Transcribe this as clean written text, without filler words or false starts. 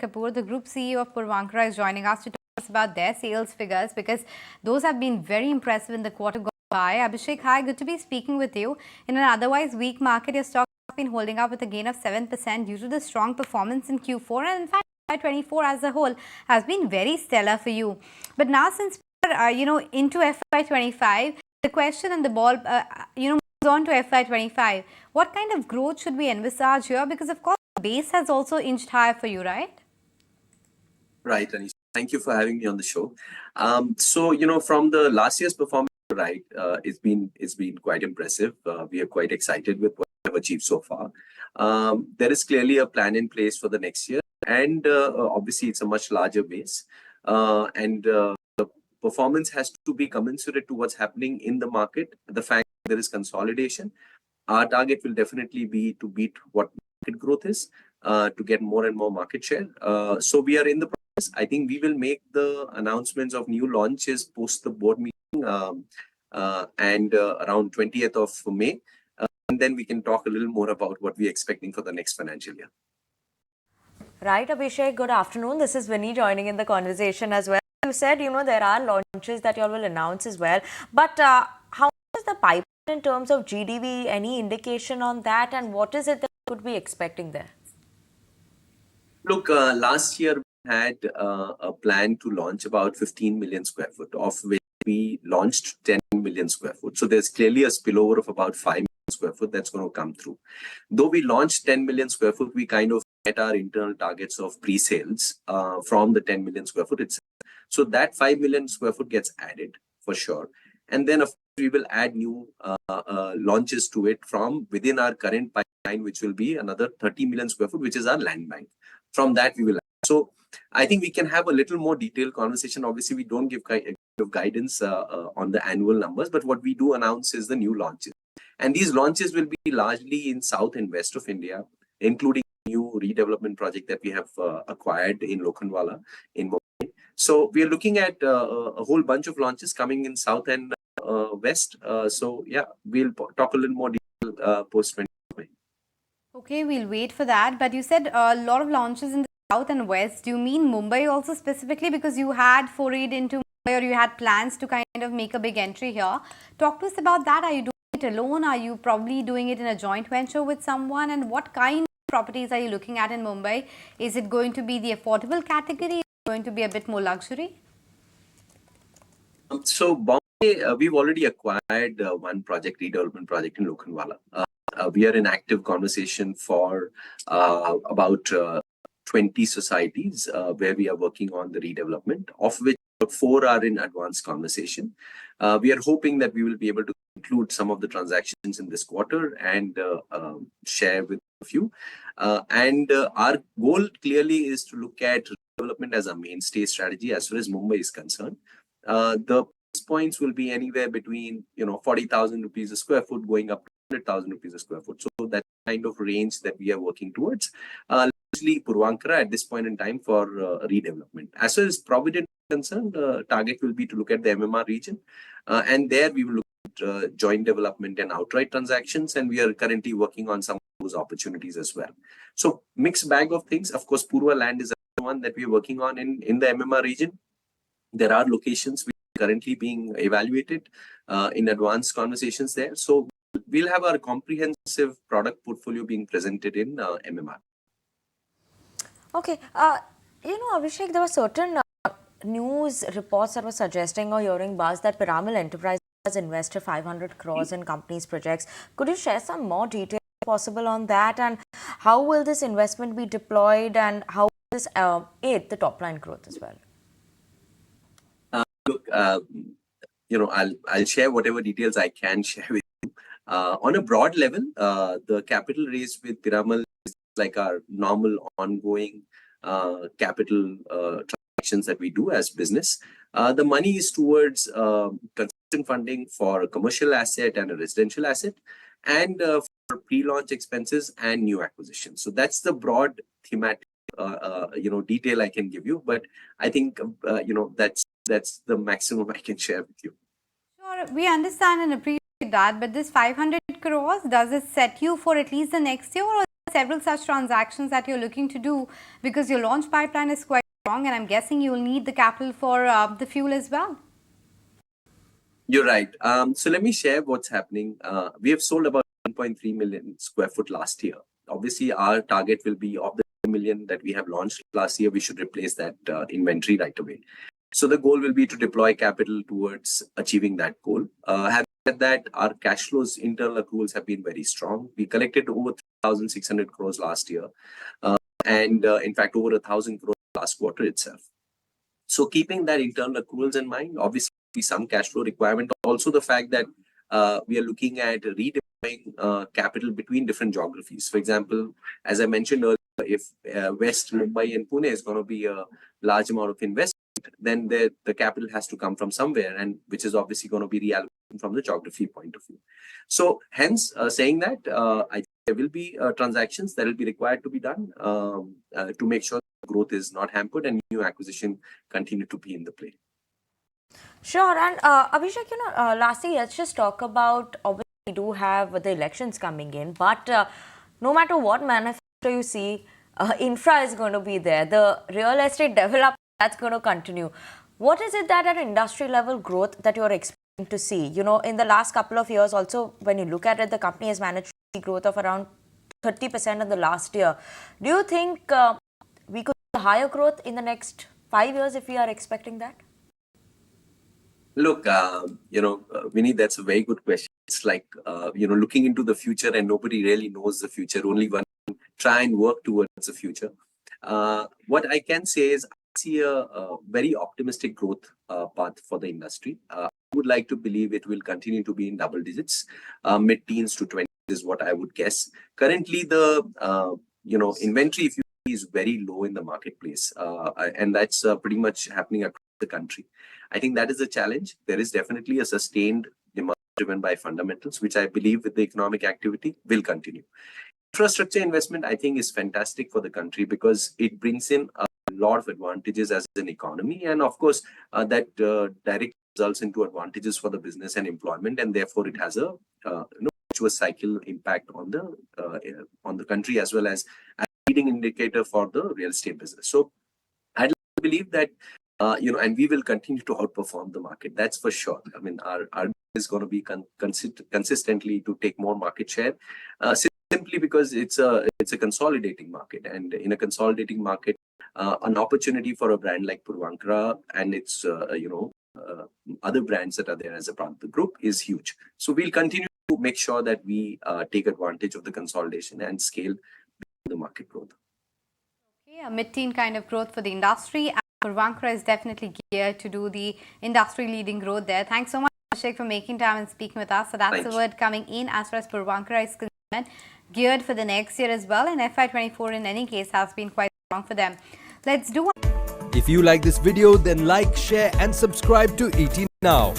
Kapoor, the Group CEO of Puravankara, is joining us to talk to us about their sales figures because those have been very impressive in the quarter gone by. Abhishek, hi, good to be speaking with you. In an otherwise weak market, your stock has been holding up with a gain of 7% due to the strong performance in Q4, and in fact, FY24 as a whole has been very stellar for you. But now, since we're into FY25, the question and the ball, moves on to FY25. What kind of growth should we envisage here? Because of course, the base has also inched higher for you, right? Right, Anish. Thank you for having me on the show. From the last year's performance, right, it's been quite impressive. We are quite excited with what we have achieved so far. There is clearly a plan in place for the next year, and obviously it's a much larger base. The performance has to be commensurate to what's happening in the market. The fact that there is consolidation, our target will definitely be to beat what market growth is, to get more and more market share. So we are in the process. I think we will make the announcements of new launches post the board meeting around 20th of May. And then we can talk a little more about what we're expecting for the next financial year. Right, Abhishek, good afternoon. This is Vinny joining in the conversation as well. You said, there are launches that you all will announce as well. But how is the pipeline in terms of GDV? Any indication on that? And what is it that we could be expecting there? Look, last year we had a plan to launch about 15 million square foot, of which we launched 10 million square foot. So there's clearly a spillover of about 5 million square foot that's going to come through. Though we launched 10 million square foot, we kind of met our internal targets of pre-sales from the 10 million square foot itself. So that 5 million square foot gets added for sure. And then, of course, we will add new launches to it from within our current pipeline, which will be another 30 million square foot, which is our land bank. From that, we will add. So I think we can have a little more detailed conversation. Obviously, we don't give guidance on the annual numbers, but what we do announce is the new launches. And these launches will be largely in south and west of India, including new redevelopment project that we have acquired in Lokhandwala in Mumbai. So we are looking at a whole bunch of launches coming in south and west. We'll talk a little more detail post 20. Okay, we'll wait for that. But you said a lot of launches in the south and west. Do you mean Mumbai also specifically, because you had forayed into Mumbai, or you had plans to kind of make a big entry here? Talk to us about that. Are you doing it alone? Are you probably doing it in a joint venture with someone? And what kind of properties are you looking at in Mumbai? Is it going to be the affordable category? Is it going to be a bit more luxury? So Bombay, we've already acquired one project, redevelopment project in Lokhandwala. We are in active conversation for about 20 societies where we are working on the redevelopment, of which 4 are in advanced conversation. We are hoping that we will be able to include some of the transactions in this quarter and share with a few. Our goal clearly is to look at development as a mainstay strategy as far as Mumbai is concerned. The price points will be anywhere between 40,000 rupees a square foot going up to 100,000 rupees a square foot. So that's the kind of range that we are working towards. Largely Puravankara at this point in time for redevelopment. As far as Provident is concerned, target will be to look at the MMR region. And there we will look at joint development and outright transactions. And we are currently working on some of those opportunities as well. So mixed bag of things. Of course, Purva land is the one that we are working on in the MMR region. There are locations which are currently being evaluated in advanced conversations there. So we'll have our comprehensive product portfolio being presented in MMR. Okay. Abhishek, there were certain news reports that were suggesting or hearing buzz that Piramal Enterprises has invested 500 crores in companies' projects. Could you share some more details possible on that? And how will this investment be deployed? And how will this aid the top line growth as well? Look, I'll share whatever details I can share with you. On a broad level, the capital raised with Piramal is like our normal ongoing capital transactions that we do as business. The money is towards consistent funding for a commercial asset and a residential asset, and for pre-launch expenses and new acquisitions. So that's the broad thematic detail I can give you. But I think that's the maximum I can share with you. Sure, we understand and appreciate that. But this 500 crores, does it set you for at least the next year, or is it several such transactions that you're looking to do because your launch pipeline is quite strong and I'm guessing you'll need the capital for the fuel as well. You're right. So let me share what's happening. We have sold about 1.3 million square foot last year. Obviously, our target will be of the 2 million that we have launched last year, we should replace that inventory right away. So the goal will be to deploy capital towards achieving that goal. Having said that, our cash flows, internal accruals have been very strong. We collected over 3,600 crores last year. And in fact, over 1,000 crores last quarter itself. So keeping that internal accruals in mind, obviously some cash flow requirement. Also the fact that we are looking at redeploying capital between different geographies. For example, as I mentioned earlier, if West Mumbai and Pune is going to be a large amount of investment, then the capital has to come from somewhere, and which is obviously going to be reallocated from the geography point of view. So hence saying that, I think there will be transactions that will be required to be done to make sure growth is not hampered and new acquisition continue to be in the play. Sure. And Abhishek, lastly, let's just talk about, obviously we do have the elections coming in, but no matter what manifesto you see, infra is going to be there. The real estate development, that's going to continue. What is it that at industry level growth that you're expecting to see? In the last couple of years also, when you look at it, the company has managed to see growth of around 30% in the last year. Do you think we could see higher growth in the next 5 years if we are expecting that? Look, Vinny, that's a very good question. It's like, looking into the future and nobody really knows the future. Only one can try and work towards the future. What I can say is I see a very optimistic growth path for the industry. I would like to believe it will continue to be in double digits. Mid-teens to 20 is what I would guess. Currently, the inventory, if you see, is very low in the marketplace. And that's pretty much happening across the country. I think that is a challenge. There is definitely a sustained demand driven by fundamentals, which I believe with the economic activity will continue. Infrastructure investment, I think, is fantastic for the country because it brings in a lot of advantages as an economy. And of course, that directly results into advantages for the business and employment. And therefore, it has a virtuous cycle impact on the country as well as a leading indicator for the real estate business. So I believe that and we will continue to outperform the market. That's for sure. I mean, our is going to be consistently to take more market share, simply because it's a consolidating market, and in a consolidating market, an opportunity for a brand like Puravankara and its other brands that are there as a part of the group is huge. So we'll continue to make sure that we take advantage of the consolidation and scale the market growth. Okay, a mid-teen kind of growth for the industry. Puravankara is definitely geared to do the industry-leading growth there. Thanks so much, Abhishek, for making time and speaking with us. So that's the word coming in as far as Puravankara is concerned. Geared for the next year as well. And FY24 in any case has been quite strong for them. Let's do one. If you like this video, then like, share and subscribe to ET Now.